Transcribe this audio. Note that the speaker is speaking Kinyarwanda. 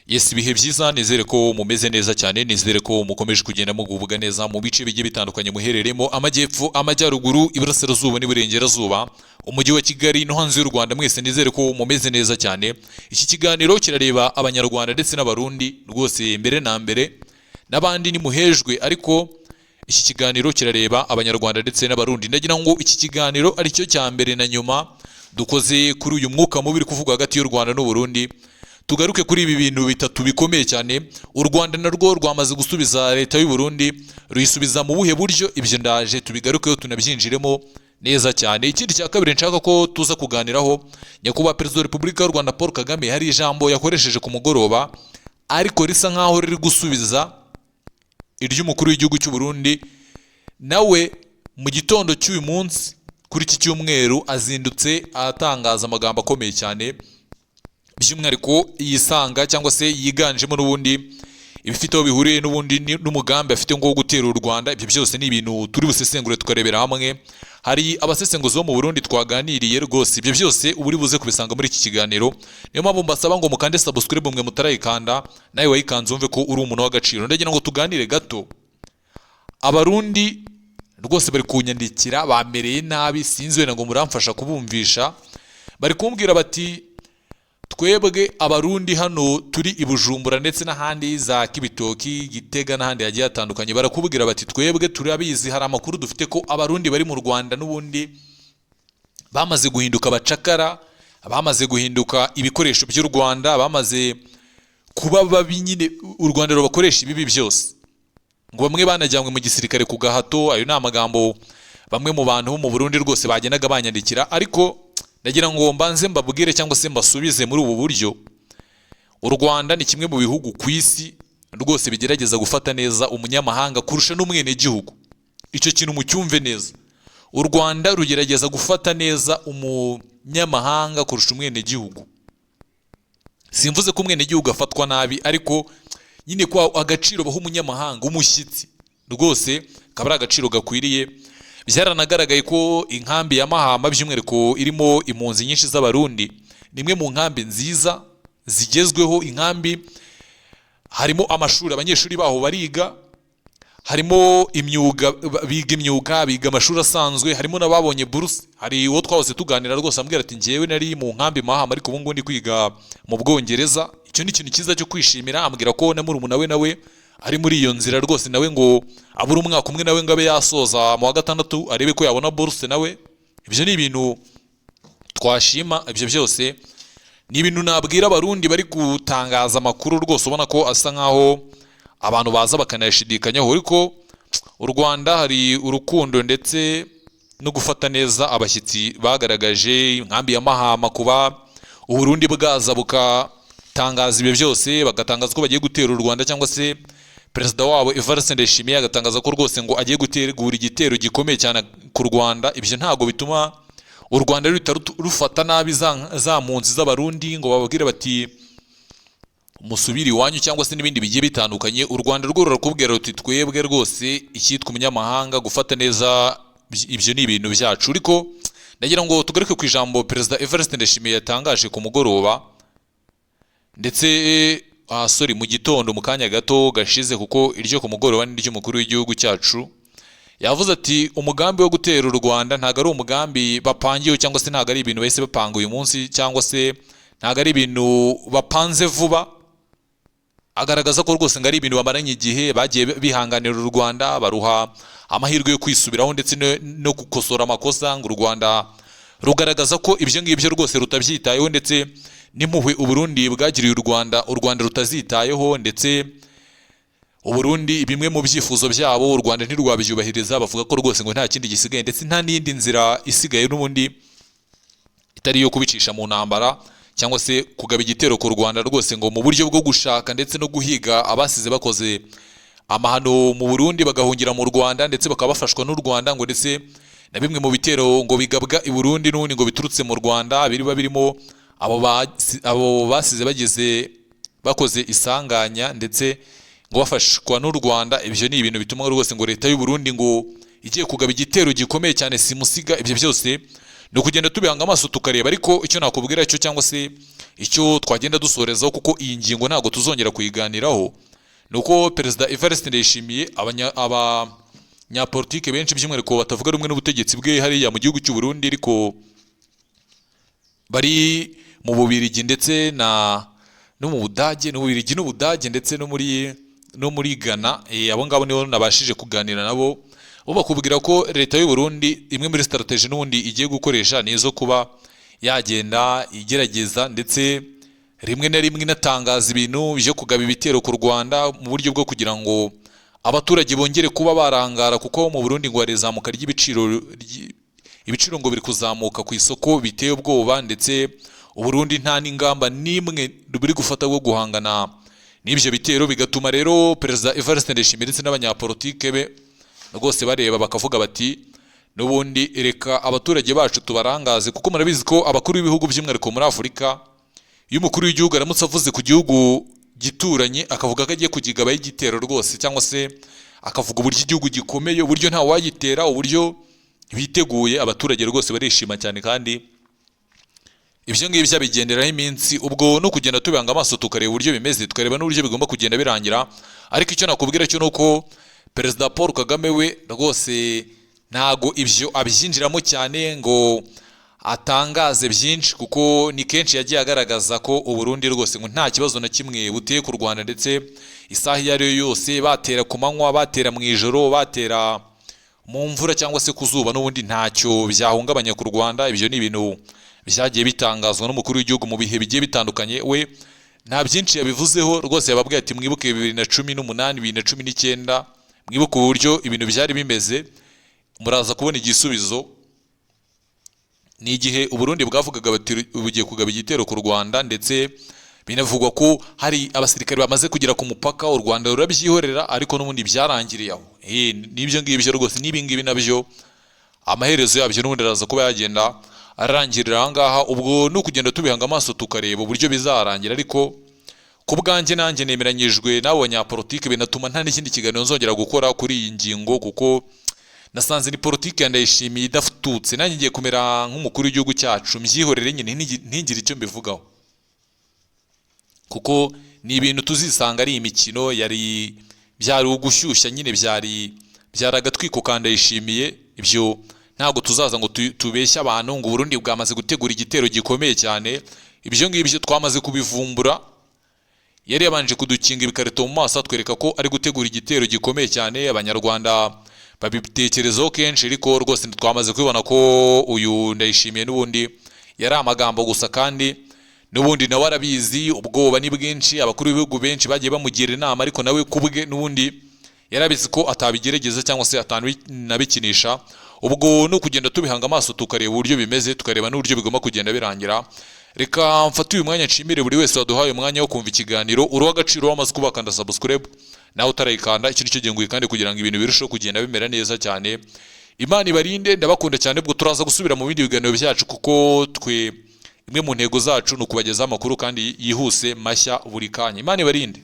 Yes, ibihe byiza, nizere ko mumeze neza cyane, nizere ko mukomeje kugenda muguvuga neza mu bice bigiye bitandukanye muhereremo amajyepfo, amajyaruguru, iburasirazuba n'iburengerazuba, umujyi wa Kigali no hanze y'u Rwanda. Mwese nizere ko mumeze neza cyane. Iki kiganiro kirareba abanyarwanda ndetse n'abarundi rwose mbere na mbere, n'abandi ni muhejwe, ariko iki kiganiro kirareba abanyarwanda ndetse n'abarundi. Ndagira ngo iki kiganiro ari cyo cya mbere na nyuma dukoze kuri uyu mwuka mubi uri kuvuga hagati y'u Rwanda n'u Burundi. Tugaruke kuri ibi bintu bitatu bikomeye cyane. U Rwanda narwo rwamaze gusubiza leta y'u Burundi, ruyisubiza mu buhe buryo? Ibyo ndaje tubigarukeho tunabyinjiremo neza cyane. Ikindi cya kabiri nshaka ko tuza kuganiraho, nyakubahwa perezida wa Repubulika y'u Rwanda Paul Kagame hari ijambo yakoresheje ku mugoroba, ariko risa nkaho riri gusubiza iry'umukuru w'igihugu cy'u Burundi. Nawe mu gitondo cy'uyu munsi kuri iki cyumweru azindutse atangaza amagambo akomeye cyane, by'umwihariko yisanga cyangwa se yiganjemo n'ubundi ibifite aho bihuriye n'ubundi n'umugambi afite ngo gutera u Rwanda. Ibyo byose ni ibintu turi busesengure tukarebera hamwe. Hari abasesenguzi bo mu Burundi twaganiriye rwose, ibyo byose uba uri buze kubisanga muri iki kiganiro. Niyo mpamvu mbasaba ngo mukande subscribe mwe mutarayikanda, nawe wayikanze wumve ko uri umuntu w'agaciro. Ndagira ngo tuganire gato. Abarundi rwose bari kunyandikira, bamereye nabi, sinzi wenda ngo muramfasha kubumvisha. Bari kumbwira bati twebwe abarundi hano turi i Bujumbura ndetse n'ahandi za Kibitoki, Gitega n'ahandi hagiye hatandukanye, barakubwira bati twebwe turabizi, hari amakuru dufite ko abarundi bari mu Rwanda n'ubundi bamaze guhinduka abacakara, bamaze guhinduka ibikoresho by'u Rwanda, bamaze kuba babi nyine, u Rwanda rubakoresha ibibi byose, ngo bamwe banajyanywe mu gisirikare ku gahato. Ayo ni amagambo bamwe mu bantu bo mu Burundi rwose bagendaga banyandikira, ariko ndagira ngo mbanze mbabwire cyangwa se mbasubize muri ubu buryo. U Rwanda ni kimwe mu bihugu ku isi rwose bigerageza gufata neza umunyamahanga kurusha n'umwenegihugu. Icyo kintu mucyumve neza. U Rwanda rugerageza gufata neza umunyamahanga kurusha umwenegihugu. Simvuze ko umwenegihugu afatwa nabi, ariko nyine ko agaciro baha umunyamahanga, umushyitsi rwose kaba ari agaciro gakwiriye. Byaranagaragaye ko inkambi ya Mahama by'umwihariko irimo impunzi nyinshi z'abarundi, ni imwe mu nkambi nziza zigezweho. Inkambi harimo amashuri, abanyeshuri baho bariga, harimo imyuga, biga imyuga, biga amashuri asanzwe, harimo n'ababonye buruse. Hari uwo twahose tuganira rwose ambwira ati njyewe nari mu nkambi Mahama ariko ubu ngubu ndi kwiga mu Bwongereza. Icyo ni ikintu cyiza cyo kwishimira. Ambwira ko na murumuna we nawe ari muri iyo nzira rwose, nawe ngo abura umwaka umwe nawe ngo abe yasoza mu wa gatandatu arebe ko yabona buruse nawe. Ibyo ni ibintu twashima. Ibyo byose ni ibintu nabwira abarundi bari gutangaza amakuru rwose ubona ko asa nkaho abantu baza bakanayashidikanyaho. Ariko u Rwanda hari urukundo ndetse no gufata neza abashyitsi bagaragaje. Inkambi ya Mahama, kuba u Burundi bwaza bukatangaza ibyo byose, bagatangaza ko bagiye gutera u Rwanda, cyangwa se perezida wabo Evariste Ndayishimiye agatangaza ko rwose ngo agiye gutegura igitero gikomeye cyane ku Rwanda. Ibyo ntabwo bituma u Rwanda rufata nabi za mpunzi z'abarundi ngo bababwire bati musubire iwanyu, cyangwa se n'ibindi bigiye bitandukanye. U Rwanda rwo rurakubwira ruti twebwe rwose icyitwa umunyamahanga gufata neza ibyo ni ibintu byacu. Ariko ndagira ngo tugaruke ku ijambo perezida Evariste Ndayishimiye yatangaje ku mugoroba, ndetse mu gitondo mu kanya gato gashize, kuko iryo ku mugoroba ni ry'umukuru w'igihugu cyacu. Yavuze ati umugambi wo gutera u Rwanda ntabwo ari umugambi bapangiwe, cyangwa se ntabwo ari ibintu bahise bapanga uyu munsi, cyangwa se ntabwo ari ibintu bapanze vuba. Agaragaza ko rwose ngo ari ibintu bamaranye igihe, bagiye bihanganira u Rwanda, baruha amahirwe yo kwisubiraho ndetse no gukosora amakosa. Ngo u Rwanda rugaragaza ko ibyo ngibyo rwose rutabyitayeho, ndetse n'impuhwe u Burundi bwagiriye u Rwanda rutazitayeho, ndetse u Burundi bimwe mu byifuzo byabo u Rwanda ntirwabyubahiriza. Bavuga ko rwose ngo nta kindi gisigaye, ndetse nta n'indi nzira isigaye n'ubundi itari iyo kubicisha mu ntambara, cyangwa se kugaba igitero ku Rwanda rwose ngo mu buryo bwo gushaka ndetse no guhiga abasize bakoze amahano mu Burundi bagahungira mu Rwanda, ndetse bakaba bafashwa n'u Rwanda. Ngo ndetse na bimwe mu bitero ngo bigabwa i Burundi n'ubundi ngo biturutse mu Rwanda biba birimo abo basize bakoze isanganya, ndetse ngo bafashwa n'u Rwanda. Ibyo ni ibintu bituma rwose ngo leta y'u Burundi ngo igiye kugaba igitero gikomeye cyane simusiga. Ibyo byose ni ukugenda tubihanga amaso tukareba, ariko icyo nakubwira cyo cyangwa se icyo twagenda dusorezaho, kuko iyi ngingo ntabwo tuzongera kuyiganiraho, ni uko Perezida Evariste Ndayishimiye abanyapolitike benshi by'umwihariko batavuga rumwe n'ubutegetsi bwe hariya mu gihugu cy'u Burundi, ariko bari mu Bubiligi ndetse no mu Budage, n'Ububiligi n'Ubudage ndetse no muri Ghana, abo ngabo nibo nabashije kuganira nabo, bo bakubwira ko leta y'u Burundi imwe muri strategy n'ubundi igiye gukoresha ni izo kuba yagenda igerageza ndetse rimwe na rimwe inatangaza ibintu byo kugaba ibitero ku Rwanda mu buryo bwo kugira ngo abaturage bongere kuba barangara, kuko mu Burundi ngo harizamuka ry'ibiciro ngo biri kuzamuka ku isoko biteye ubwoba, ndetse Uburundi nta n'ingamba n'imwe buri gufata bwo guhangana n'ibyo bitero, bigatuma rero Perezida Evariste Ndayishimiye ndetse n'abanyapolitike be rwose bareba bakavuga bati n'ubundi reka abaturage bacu tubarangaze, kuko murabizi ko abakuru b'ibihugu by'umwihariko muri Afurika, iyo umukuru w'igihugu aramutse avuze ku gihugu gituranye akavuga ko agiye kugigabaho igitero rwose, cyangwa se akavuga uburyo igihugu gikomeye, uburyo nta wagitera, uburyo biteguye, abaturage rwose barishima cyane, kandi ibyo ngibyo bigenderaho iminsi. Ubwo no kugenda tubanga amaso tukareba uburyo bimeze, tukareba n'uburyo bigomba kugenda birangira, ariko icyo nakubwira cyo nuko Perezida Paul Kagame we rwose ntago ibyo abyinjiramo cyane ngo atangaze byinshi, kuko ni kenshi yagiye agaragaza ko Uburundi rwose ngo nta kibazo na kimwe buteye ku Rwanda, ndetse isaha iyo ari yo yose batera ku manywa, batera mu ijoro, batera mu mvura cyangwa se ku zuba, n'ubundi ntacyo byahungabanya ku Rwanda. Ibyo ni ibintu byagiye bitangazwa n'umukuru w'igihugu mu bihe bigiye bitandukanye, we nta byinshi yabivuzeho rwose. Yababwiye ati mwibuke 2018 2019, mwibuke uburyo ibintu byari bimeze, muraza kubona igisubizo. Ni igihe Uburundi bwavugaga bati bugiye kugaba igitero ku Rwanda, ndetse binavugwa ko hari abasirikare bamaze kugera ku mupaka, u Rwanda rurabyihorera, ariko n'ubundi byarangiriye aho. Nibyo ngibyo rwose, n'ibingibi nabyo amaherezo yabyo n'ubundi araza kuba yagenda arangirira aha ngaha. Ubwo no kugenda tubihanga amaso tukareba uburyo bizarangira, ariko ku bwanjye nanjye nemeranyijwe n'abo banyapolitike, binatuma nta n'ikindi kiganiro nzongera gukora kuri iyi ngingo, kuko nasanze ni politiki ya Ndayishimiye idafututse. Nanjye ngiye kumera nk'umukuru w'igihugu cyacu, mbyihorere nyine ntigire icyo mbivugaho, kuko ni ibintu tuzisanga ari imikino, byari ugushyushya nyine, byari agatwiko ka Ndayishimiye. Ibyo ntabwo tuzaza ngo tubeshye abantu ngo Burundi bwamaze gutegura igitero gikomeye cyane. Ibyo ngibyo twamaze kubivumbura, yari yabanje kudukinga ibikarito mu maso atwereka ko ari gutegura igitero gikomeye cyane. Abanyarwanda babitekerezaho kenshi, ariko rwose twamaze kubibona ko uyu Ndayishimiye n'ubundi yari amagambo gusa, kandi n'ubundi nawe arabizi. Ubwoba ni bwinshi, abakuru b'ibihugu benshi bagiye bamugira inama, ariko nawe kubwe n'ubundi yarabizi ko atabigerageza cyangwa se atanabikinisha. Ubwo no kugenda tubihanga amaso tukareba uburyo bimeze, tukareba n'uburyo bigomba kugenda birangira. Reka mfate uyu mwanya nshimire buri wese waduhaye umwanya wo kumva ikiganiro. Uri w'agaciro wamaze kubakanda subscribe, nawe utarayikanda, icyo nicyo gihe ngwikande kugira ngo ibintu birusheho kugenda bimera neza cyane. Imana ibarinde, ndabakunda cyane. Ubwo turaza gusubira mu bindi biganiro byacu, kuko imwe mu ntego zacu ni ukubagezaho amakuru kandi yihuse mashya buri kanya. Imana ibarinde.